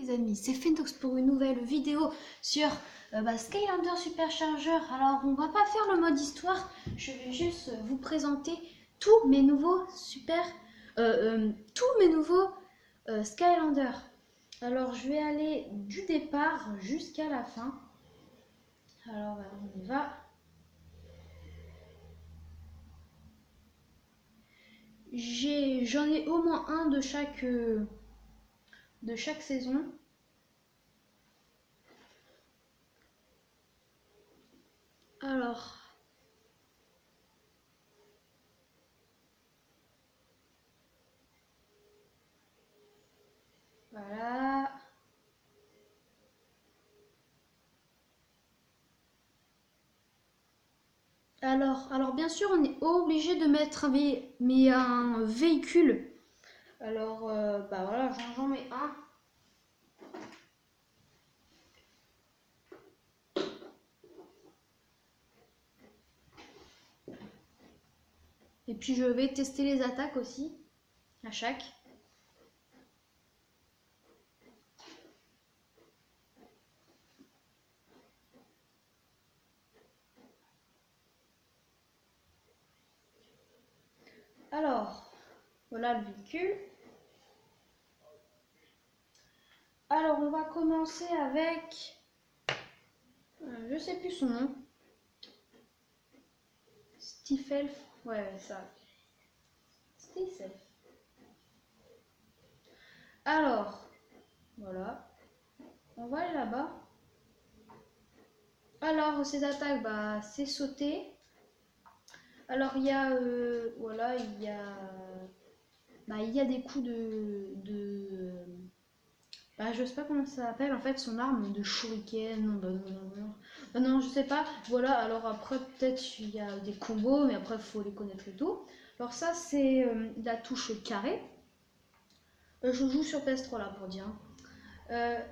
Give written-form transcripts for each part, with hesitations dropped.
les amis, c'est Fentox pour une nouvelle vidéo sur Skylander Supercharger. Alors on va pas faire le mode histoire, je vais juste vous présenter tous mes nouveaux Skylander. Alors je vais aller du départ jusqu'à la fin. Alors on y va. J'en ai au moins un de chaque saison. Alors, voilà. Alors bien sûr, on est obligé de mettre un véhicule. Alors, voilà, j'en mets un. Et puis je vais tester les attaques aussi, à chaque. Alors, voilà le véhicule. Alors, on va commencer avec... je sais plus son nom. Stifelf. Ouais, ça. Stifelf. Alors, voilà. On va aller là-bas. Alors, ces attaques, c'est sauter. Alors, il y a... voilà, il y a des coups je sais pas comment ça s'appelle, en fait, son arme de shuriken, non, je sais pas. Voilà, alors après, peut-être il y a des combos, mais après, il faut les connaître et tout. Alors ça, c'est la touche carré. Je joue sur PS3, là, pour dire.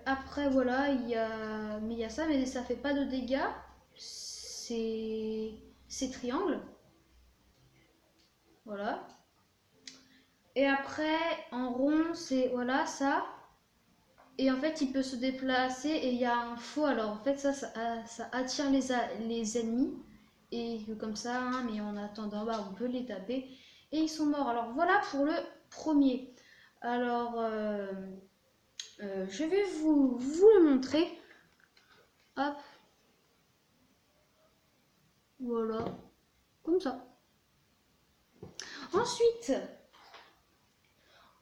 Après, voilà, il y a ça, mais ça fait pas de dégâts. C'est triangle. Voilà. Et après, en rond, c'est, voilà, ça. Et en fait, il peut se déplacer et il y a un faux. Alors en fait, ça attire les ennemis. Et comme ça, hein, mais en attendant, on peut les taper. Et ils sont morts. Alors voilà pour le premier. Alors, je vais vous le montrer. Hop. Voilà. Comme ça. Ensuite,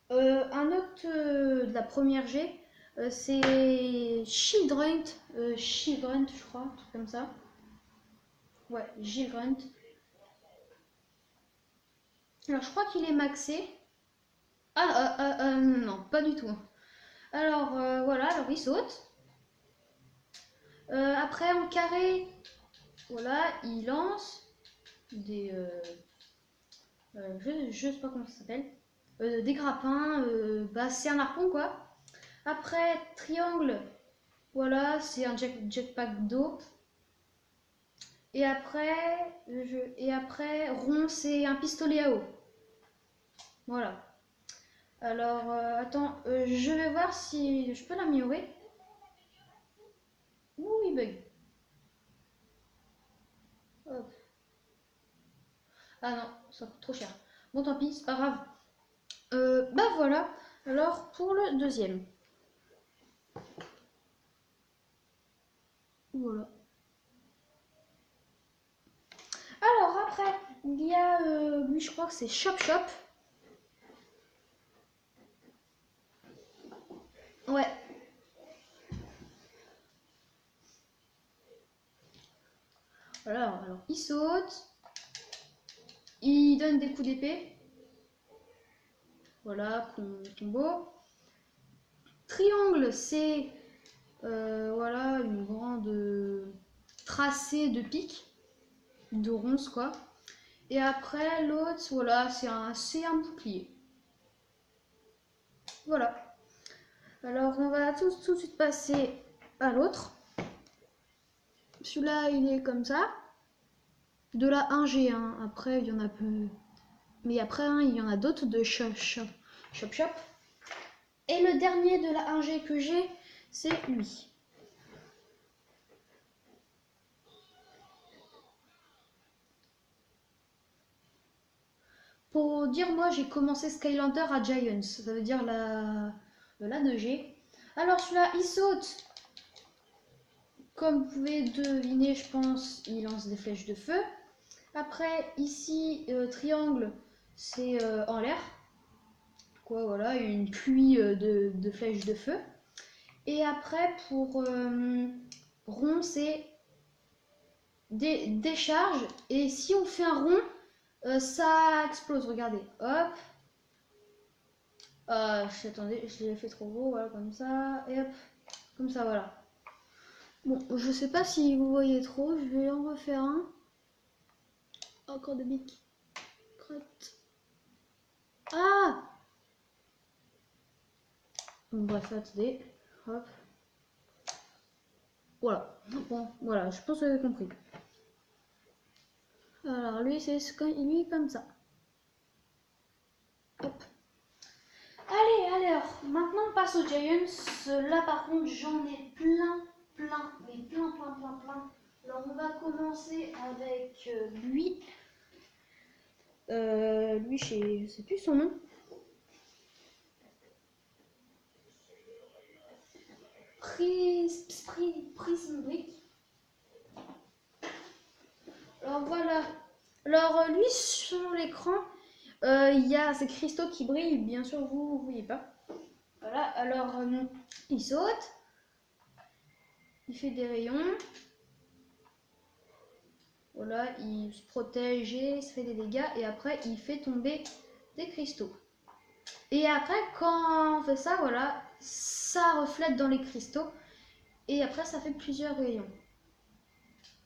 un autre de la première G. C'est Children, je crois, un truc comme ça. Ouais, Children. Alors, je crois qu'il est maxé. Non, pas du tout. Alors, voilà, alors il saute. Après, en carré, voilà, il lance des... je sais pas comment ça s'appelle. Des grappins, c'est un harpon, quoi. Après, triangle, voilà, c'est un jetpack d'eau. Et après, rond, c'est un pistolet à eau. Voilà. Alors, attends, je vais voir si je peux l'améliorer. Ouh, il bug. Hop. Ah non, ça coûte trop cher. Bon, tant pis, c'est pas grave. Voilà. Alors, pour le deuxième. Voilà. Alors, après, il y a... lui, je crois que c'est Chop Chop. Ouais. Voilà, alors il saute. Il donne des coups d'épée. Voilà, combo. Triangle, c'est... voilà, une grande tracée de pique. De ronces, quoi. Et après, l'autre, voilà, c'est un bouclier. Voilà. Alors, on va tout de suite passer à l'autre. Celui-là, il est comme ça. De la 1G1. Après, il y en a peu. Mais après, il y en a d'autres de Chop Chop. Et le dernier de la 1G que j'ai, c'est lui. Pour dire, moi j'ai commencé Skylander à Giants, ça veut dire la 2G. Alors celui-là, il saute. Comme vous pouvez deviner, je pense, il lance des flèches de feu. Après, ici, triangle, c'est en l'air. Quoi, voilà, une pluie de flèches de feu. Et après, pour rond, c'est décharge. Et si on fait un rond, ça explose. Regardez, hop. Attendez, je l'ai fait trop gros, voilà, comme ça. Et hop, comme ça, voilà. Bon, je sais pas si vous voyez trop, je vais en refaire un. Encore de bic. Crotte. Ah! Bref, attendez. Hop. Voilà. Bon, voilà, je pense que vous avez compris. Alors, lui, c'est lui comme ça. Hop. Allez, alors, maintenant on passe aux Giants. Là, par contre, j'en ai plein. Alors, on va commencer avec lui. Lui, je sais plus son nom. Prism Brick. Alors voilà. Alors lui sur l'écran, il y a ces cristaux qui brillent. Bien sûr, vous ne voyez pas. Voilà. Alors il saute. Il fait des rayons. Voilà, il se protège et se fait des dégâts. Et après, il fait tomber des cristaux. Et après, quand on fait ça, voilà, ça reflète dans les cristaux. Et après, ça fait plusieurs rayons.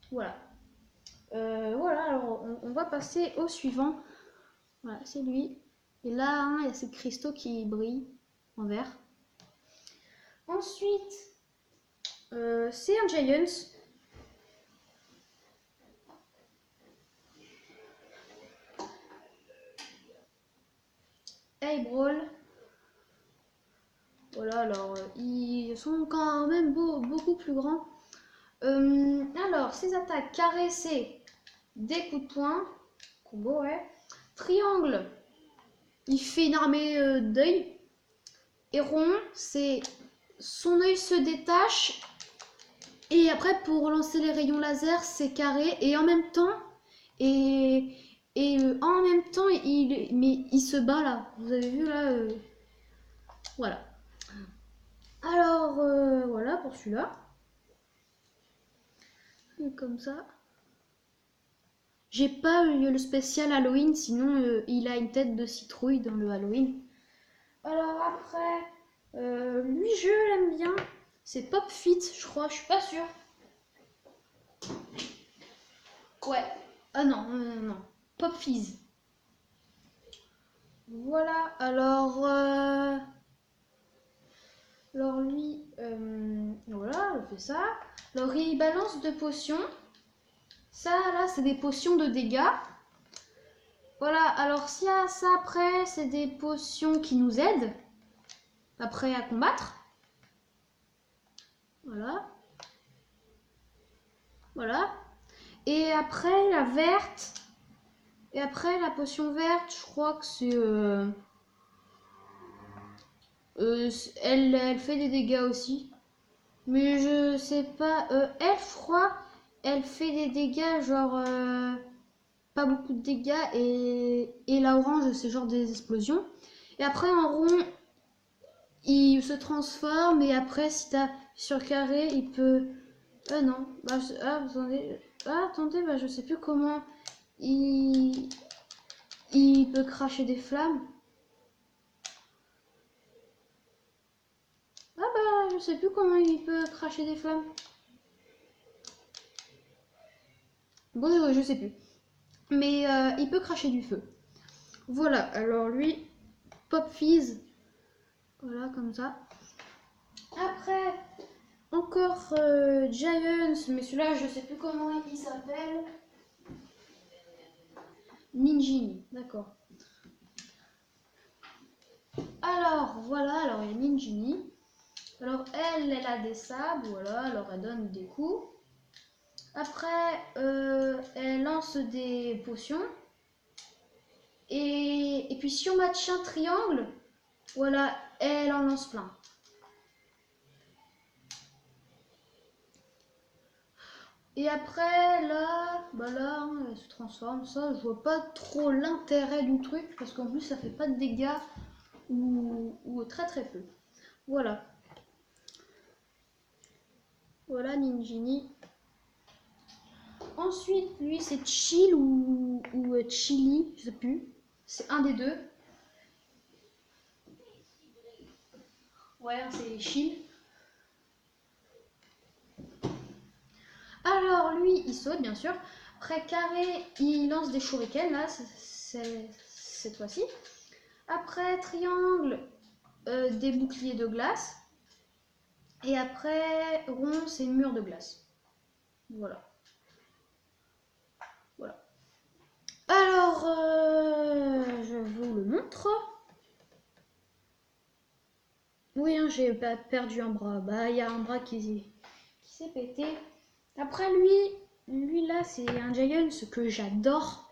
Voilà. Voilà, alors on va passer au suivant. Voilà, c'est lui. Et là, hein, il y a ces cristaux qui brillent en vert. Ensuite, c'est un Giants. Hey Brawl. Voilà, alors ils sont quand même beaucoup plus grands. Alors, ces attaques carrées, c'est des coups de poing. Combo, ouais. Triangle, il fait une armée d'œil. Et rond, c'est son œil se détache. Et après, pour lancer les rayons laser, c'est carré. Et en même temps, en même temps, il se bat là. Vous avez vu là voilà. Alors, voilà pour celui-là. Comme ça. J'ai pas eu le spécial Halloween, sinon il a une tête de citrouille dans le Halloween. Alors après, lui je l'aime bien. C'est Pop Fit, je crois, je suis pas sûre. Ouais. Ah non, non. Pop Fizz. Voilà, alors lui, voilà, on fait ça. Alors il balance 2 potions. Ça, là, c'est des potions de dégâts. Voilà, alors s'il y a ça après, c'est des potions qui nous aident après à combattre. Voilà. Voilà. Et après, la verte. Et après, la potion verte, je crois que c'est... elle fait des dégâts aussi. Mais je sais pas. Elle, je crois, elle fait des dégâts, genre... pas beaucoup de dégâts. Et la orange, c'est genre des explosions. Et après, en rond, il se transforme. Et après, si t'as sur carré, il peut... non. Bah, attendez. Attendez, bah, je sais plus comment... Il peut cracher des flammes. Ah bah, je sais plus comment il peut cracher des flammes. Bon, je sais plus. Mais il peut cracher du feu. Voilà, alors lui, Pop Fizz. Voilà, comme ça. Après, encore Giants, mais celui-là, je sais plus comment il s'appelle. Ninjini, d'accord. Alors, voilà, alors il y a Ninjini. Alors elle a des sabres, voilà, alors elle donne des coups. Après, elle lance des potions. Et puis si on match un triangle, voilà, elle en lance plein. Et après, là, elle se transforme. Ça, je vois pas trop l'intérêt du truc, parce qu'en plus, ça fait pas de dégâts, ou très très peu. Voilà. Voilà, Ninjini. Ensuite, lui, c'est Chill ou Chili, je sais plus. C'est un des deux. Ouais, c'est Chill. Alors, lui, il saute, bien sûr. Après, carré, il lance des shurikens, là, cette fois-ci. Après, triangle, des boucliers de glace. Et après, rond, c'est mur de glace. Voilà. Voilà. Alors, je vous le montre. Oui, hein, j'ai perdu un bras. Bah, il y a un bras qui s'est pété. Après, lui là, c'est un Giant, ce que j'adore.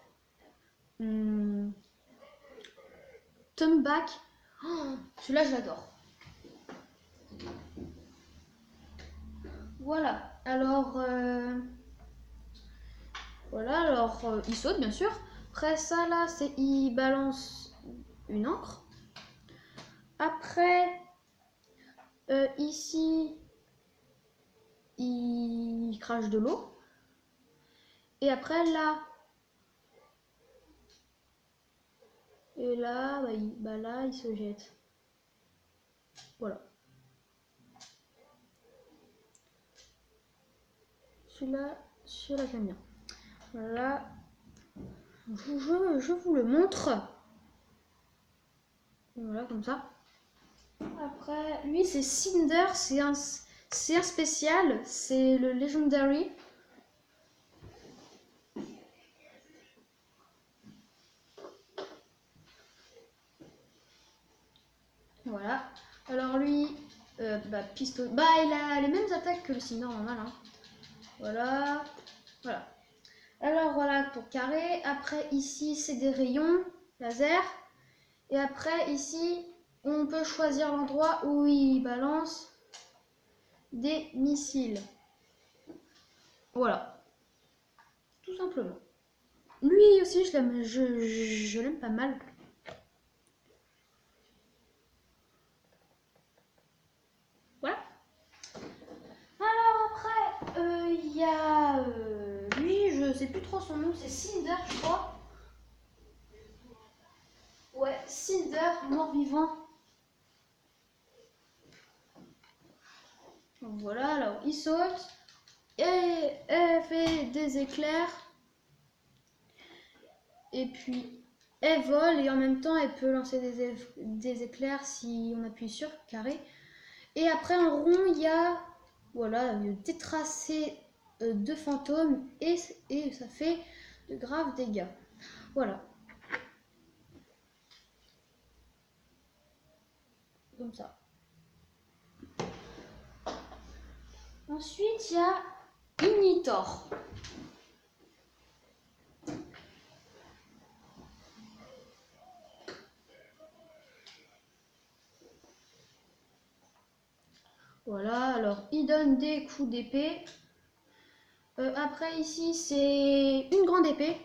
Back. Oh, celui-là, je l'adore. Voilà. Alors, il saute, bien sûr. Après ça, là, il balance une encre. Après, ici, il crache de l'eau. Et après, là, et là, là, il se jette. Voilà. Celui-là, j'aime bien. Voilà. Je vous le montre. Voilà, comme ça. Après, lui, c'est Cinder. C'est un spécial. C'est le Legendary. Voilà. Alors lui, pistolet. Il a les mêmes attaques que le Cinder normal. Hein. Voilà. Voilà. Alors voilà pour carré. Après ici, c'est des rayons laser. Et après ici, on peut choisir l'endroit où il balance des missiles. Voilà. Tout simplement. Lui aussi, je l'aime. Je l'aime pas mal. Voilà. Alors après, il y a lui, je sais plus trop son nom, c'est Cinder, je crois. Ouais, Cinder, mort-vivant. Voilà, alors il saute et elle fait des éclairs. Et puis elle vole et en même temps elle peut lancer des éclairs si on appuie sur carré. Et après en rond, il y a des tracés de fantômes et ça fait de graves dégâts. Voilà. Comme ça. Ensuite, il y a Ignitor. Voilà, alors il donne des coups d'épée. Après ici, c'est une grande épée.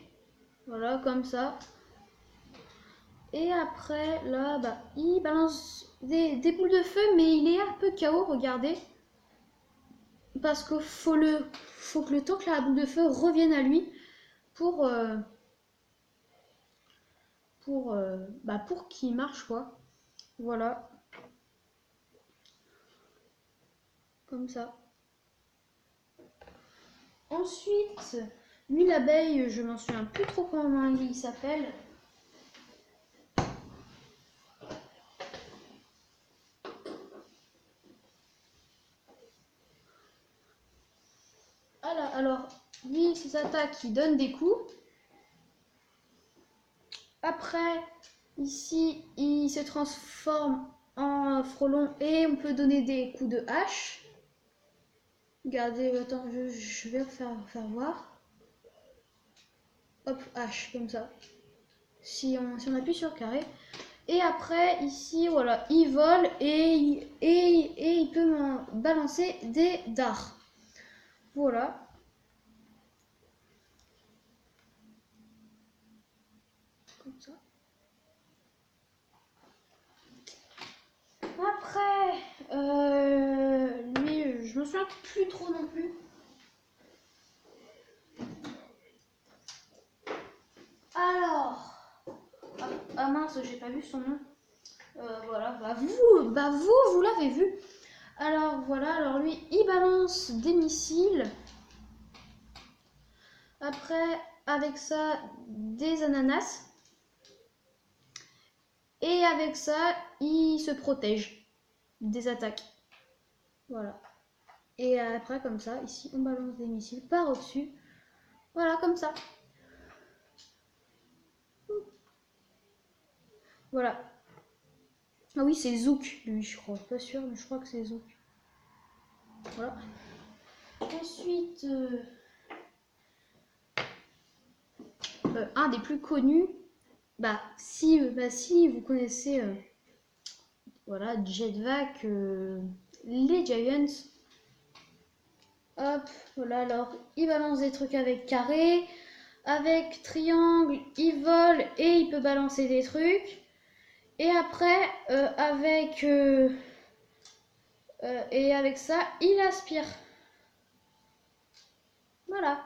Voilà, comme ça. Et après, là, il balance des boules de feu, mais il est un peu KO, regardez. Parce qu'il faut que le temps que la boule de feu revienne à lui pour qu'il marche, quoi. Voilà. Comme ça. Ensuite, lui, l'abeille, je m'en souviens plus trop comment il s'appelle. Alors, lui, ses attaques, il donne des coups. Après, ici, il se transforme en frôlant et on peut donner des coups de hache. Regardez, attends, je vais faire voir. Hop, hache, comme ça. Si on appuie sur carré. Et après, ici, voilà, il vole et il peut m'en balancer des dards. Voilà. Comme ça. Après, lui, je me souviens plus trop non plus. Alors, ah mince, j'ai pas vu son nom. Voilà, vous l'avez vu. Alors voilà, alors lui, il balance des missiles. Après, avec ça, des ananas. Et avec ça, il se protège des attaques. Voilà. Et après, comme ça, ici, on balance des missiles par au-dessus. Voilà, comme ça. Voilà. Ah oui, c'est Zouk, lui, je crois. Pas sûr, mais je crois que c'est Zouk. Voilà. Ensuite, un des plus connus, si vous connaissez voilà, Jetvac, les Giants. Hop, voilà, alors il balance des trucs avec carré, avec triangle, il vole et il peut balancer des trucs. Et après, avec ça, il aspire. Voilà.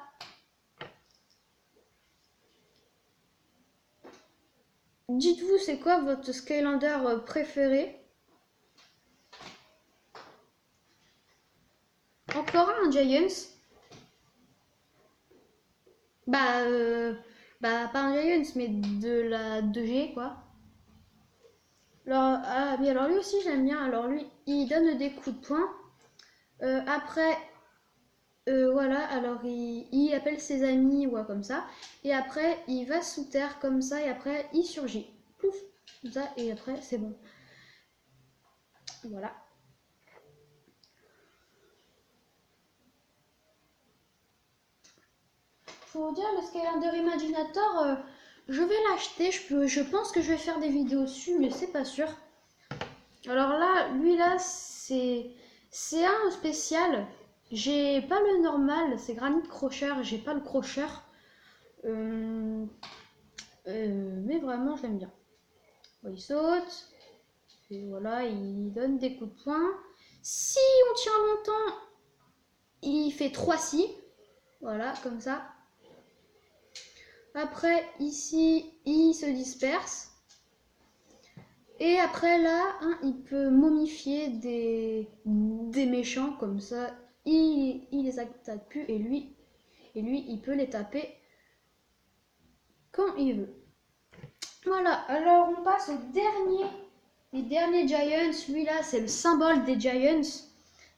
Dites-vous, c'est quoi votre Skylander préféré? Encore un Giants. Pas un Giants, mais de la 2G, quoi. Alors, mais alors lui aussi, j'aime bien. Alors lui, il donne des coups de poing. Après, voilà, alors il appelle ses amis, ouais, comme ça. Et après, il va sous terre, comme ça. Et après, il surgit. Pouf, comme ça. Et après, c'est bon. Voilà. Faut dire, le Skylander Imaginator, je vais l'acheter. Je pense que je vais faire des vidéos dessus, mais c'est pas sûr. Alors là, lui là, c'est un spécial. J'ai pas le normal, c'est Granite Crusher, j'ai pas le Crusher. Mais vraiment, je l'aime bien. Bon, il saute, et voilà, il donne des coups de poing. Si on tient longtemps, il fait 3 si. Voilà, comme ça. Après, ici, il se disperse. Et après là, il peut momifier des méchants comme ça. Il les attaque plus et lui, il peut les taper quand il veut. Voilà, alors on passe au les derniers Giants. Lui là, c'est le symbole des Giants.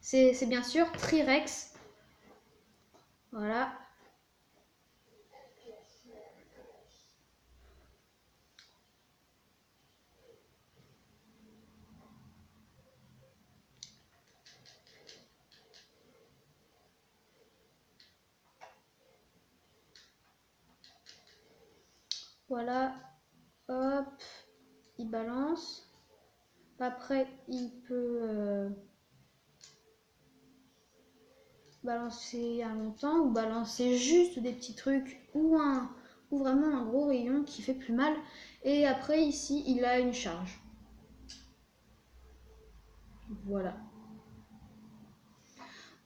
C'est bien sûr Trirex. Voilà. Voilà. Hop. Il balance. Après, il peut balancer un longtemps ou balancer juste des petits trucs ou vraiment un gros rayon qui fait plus mal. Et après, ici, il a une charge. Voilà.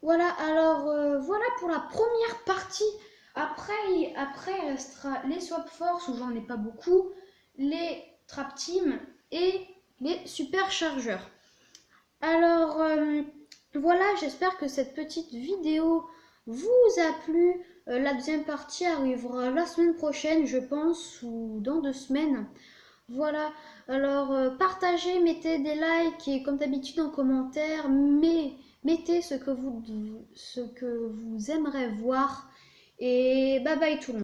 Voilà, alors voilà pour la première partie. Après, il restera les Swap Force où j'en ai pas beaucoup, les Trap Team et les Super Chargeurs. Alors voilà, j'espère que cette petite vidéo vous a plu. La deuxième partie arrivera la semaine prochaine, je pense, ou dans 2 semaines. Voilà, alors partagez, mettez des likes et comme d'habitude en commentaire, mais mettez ce que vous aimerez voir. Et bye bye tout le monde.